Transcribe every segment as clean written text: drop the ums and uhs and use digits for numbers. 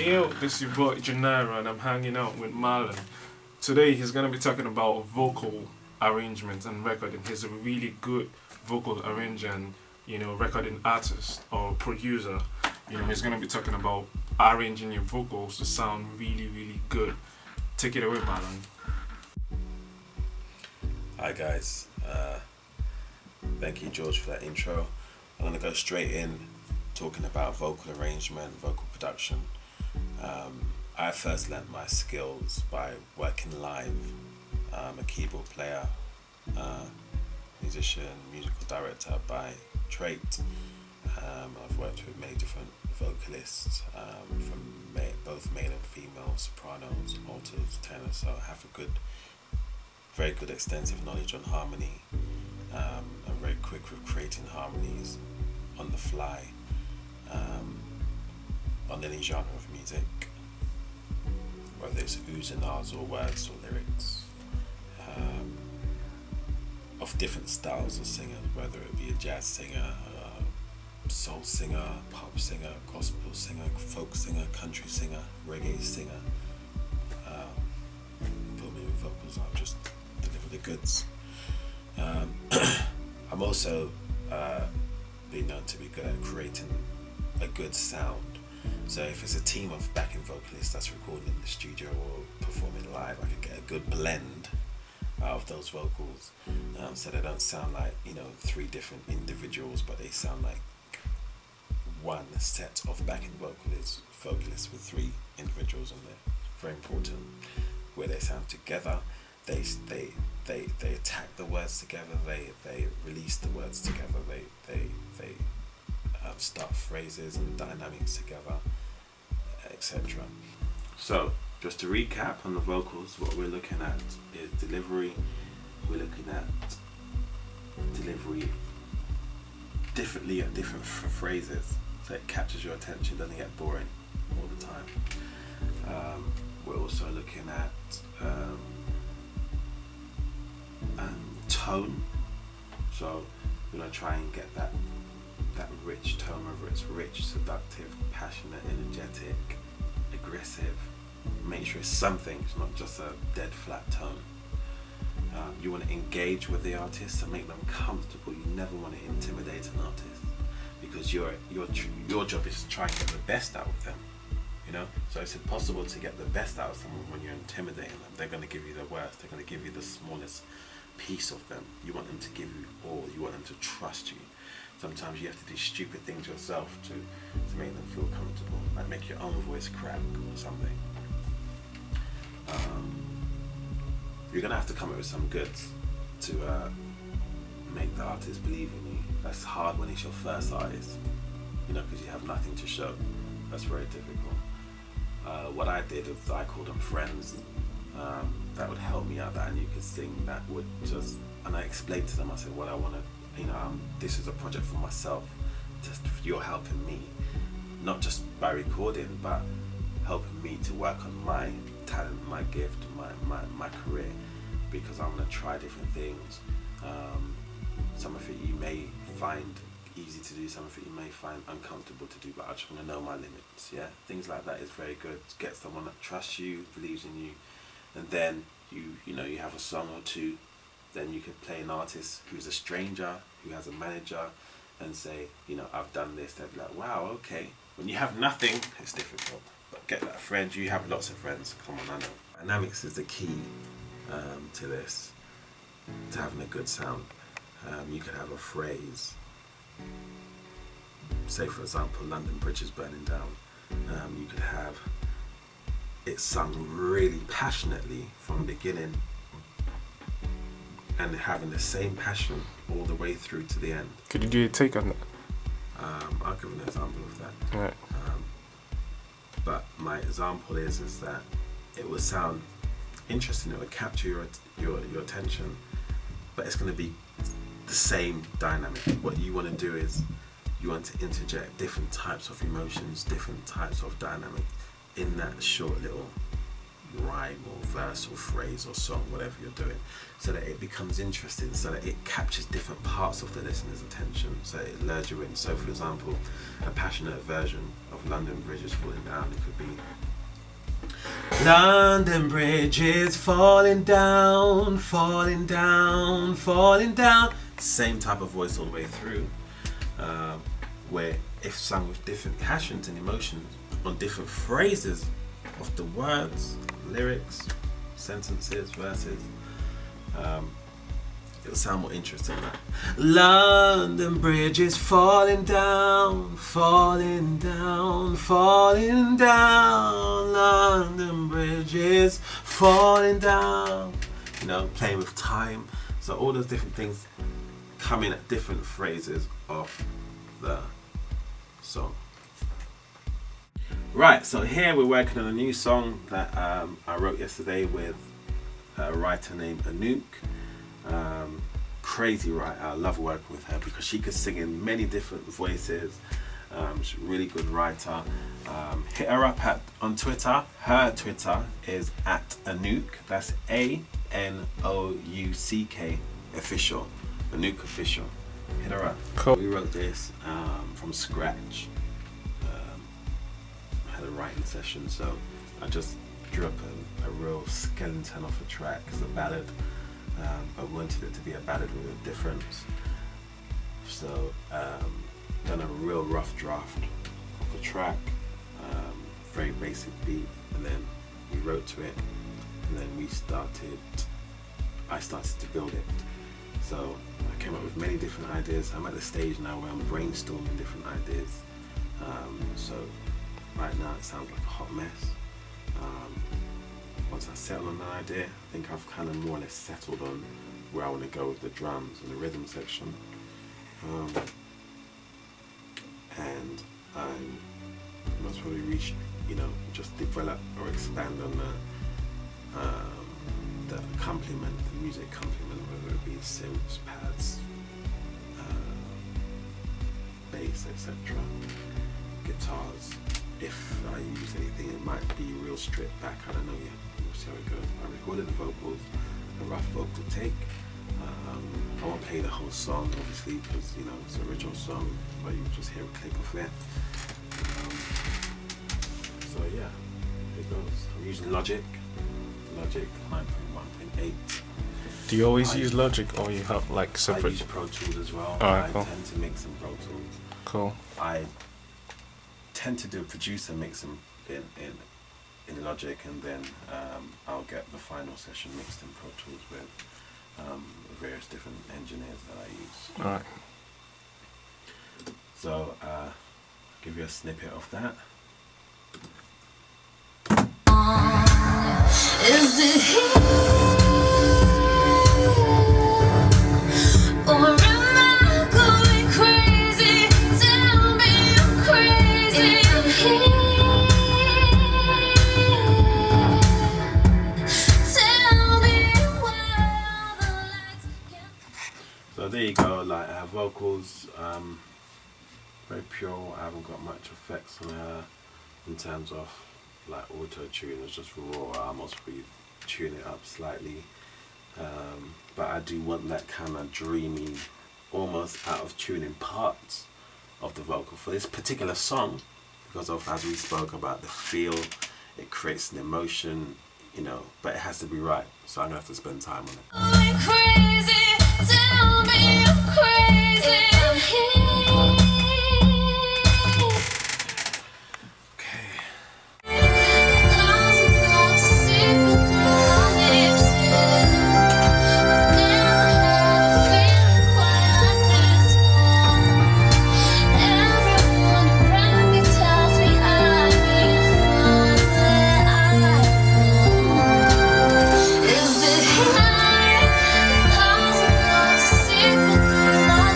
Yo, this is your boy JuNiro and I'm hanging out with Mahlon. Today he's going to be talking about vocal arrangement and recording. He's a really good vocal arranger and, recording artist or producer. He's going to be talking about arranging your vocals to sound really, really good. Take it away, Mahlon. Hi guys, thank you George for that intro. I'm going to go straight in talking about vocal arrangement, vocal production. I first learnt my skills by working live. I'm a keyboard player, musician, musical director by trade. I've worked with many different vocalists, from both male and female, sopranos, altos, tenors, so I have a very good extensive knowledge on harmony. I'm very quick with creating harmonies on the fly, on any genre of music, whether it's oohs and ahs or words or lyrics, of different styles of singers, whether it be a jazz singer, soul singer, pop singer, gospel singer, folk singer, country singer, reggae singer. Put me with vocals, I'll just deliver the goods. I'm also been known to be good at creating a good sound. So if it's a team of backing vocalists that's recording in the studio or performing live, I can get a good blend out of those vocals, so they don't sound like three different individuals, but they sound like one set of backing vocalists with three individuals on there. Very important where they sound together. They attack the words together. They release the words together. They start phrases and dynamics together, etc. So just to recap on the vocals, what we're looking at is delivery. We're looking at delivery differently at different phrases, so it captures your attention, doesn't get boring all the time. We're also looking at tone, so we're going to try and get that rich tone, whether it's rich, seductive, passionate, energetic, aggressive. Make sure it's something, it's not just a dead flat tone. You want to engage with the artist and make them comfortable. You never want to intimidate an artist, because your job is to try and get the best out of them. So it's impossible to get the best out of someone when you're intimidating them. They're going to give you the worst. They're going to give you the smallest piece of them. You want them to give you all. You want them to trust you. Sometimes you have to do stupid things yourself to make them feel comfortable, like make your own voice crack or something. You're going to have to come up with some goods to make the artist believe in you. That's hard when it's your first artist, because you have nothing to show. That's very difficult. What I did is I called them friends that would help me out, that I knew could sing, that would just, and I explained to them, I said, well, I want to, this is a project for myself, just you're helping me, not just by recording, but helping me to work on my talent, my gift, my career, because I'm going to try different things. Some of it you may find easy to do, some of it you may find uncomfortable to do, but I just want to know my limits. Things like that is very good. Get someone that trusts you, believes in you, and then you have a song or two. Then you could play an artist who's a stranger, who has a manager, and say, I've done this. They'll be like, wow, okay. When you have nothing, it's difficult. But get that friend. You have lots of friends. Come on, I know. Dynamics is the key to this, to having a good sound. You could have a phrase. Say, for example, London Bridge is burning down. You could have it sung really passionately from the beginning, and having the same passion all the way through to the end. Could you do a take on that? I'll give an example of that. Right. But my example is that it will sound interesting. It will capture your attention, but it's going to be the same dynamic. What you want to do is you want to interject different types of emotions, different types of dynamic in that short little rhyme or verse or phrase or song, whatever you're doing, so that it becomes interesting, so that it captures different parts of the listener's attention, so it lures you in. So for example, a passionate version of London Bridge is Falling Down, it could be London Bridge is falling down, falling down, falling down. Same type of voice all the way through, where if sung with different passions and emotions on different phrases of the words, lyrics, sentences, verses, it'll sound more interesting. That London Bridge is falling down, falling down, falling down. London Bridge is falling down. You know, playing with time. So all those different things come in at different phrases of the song. Right, so here we're working on a new song that I wrote yesterday with a writer named Anouk. Crazy writer. I love working with her because she could sing in many different voices. She's a really good writer. Hit her up on Twitter. Her Twitter is at Anouk. That's ANOUCK official. Anouk official. Hit her up. Cool. We wrote this from scratch. I had a writing session, so I just drew up a real skeleton of a track. It's a ballad. I wanted it to be a ballad with a difference. So done a real rough draft of the track, very basic beat, and then we wrote to it, and then I started to build it. So I came up with many different ideas. I'm at the stage now where I'm brainstorming different ideas. So right now it sounds like a hot mess. Once I settle on an idea, I think I've kind of more or less settled on where I want to go with the drums and the rhythm section. And I must probably reach, just develop or expand on the accompaniment, the music accompaniment, whether it be synths, pads, bass, etc., guitars. If I use anything, it might be real stripped back. I don't know yet. We'll see how it goes. I recorded the vocals, a rough vocal take. I won't play the whole song, obviously, because it's an original song, but you just hear a clip of it. So yeah, here it goes. I'm using Logic 9.1.8. Do you always use Logic, or you have like separate? I use Pro Tools as well. Alright, cool. I tend to mix in Pro Tools. Cool. I tend to do a producer mix in Logic, and then I'll get the final session mixed in Pro Tools with various different engineers that I use. Alright. So I'll give you a snippet of that. Is it here? Or am I going crazy? Tell me I'm crazy. If I'm here, tell me why all the lights can't. So there you go. Like, I have vocals, very pure. I haven't got much effects on her in terms of like auto tune. It's just raw. I almost tune it up slightly, but I do want that kind of dreamy, almost out of tuning parts of the vocal for this particular song, because of, as we spoke about, the feel. It creates an emotion, but it has to be right. So I'm gonna have to spend time on it. Going crazy, tell me I'm crazy. I'm here.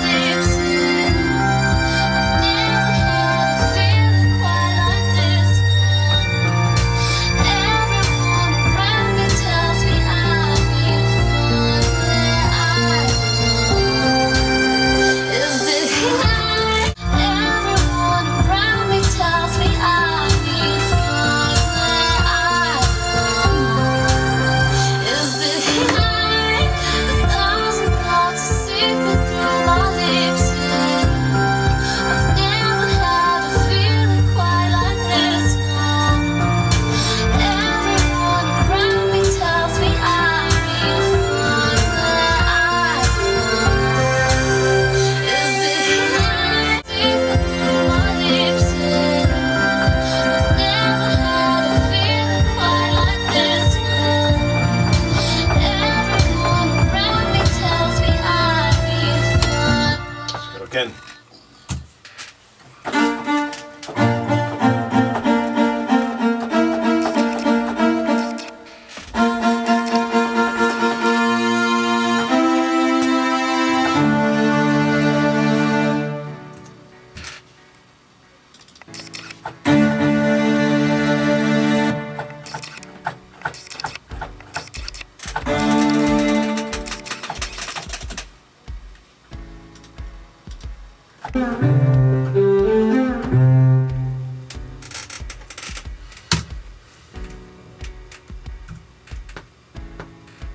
Lips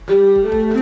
crazy.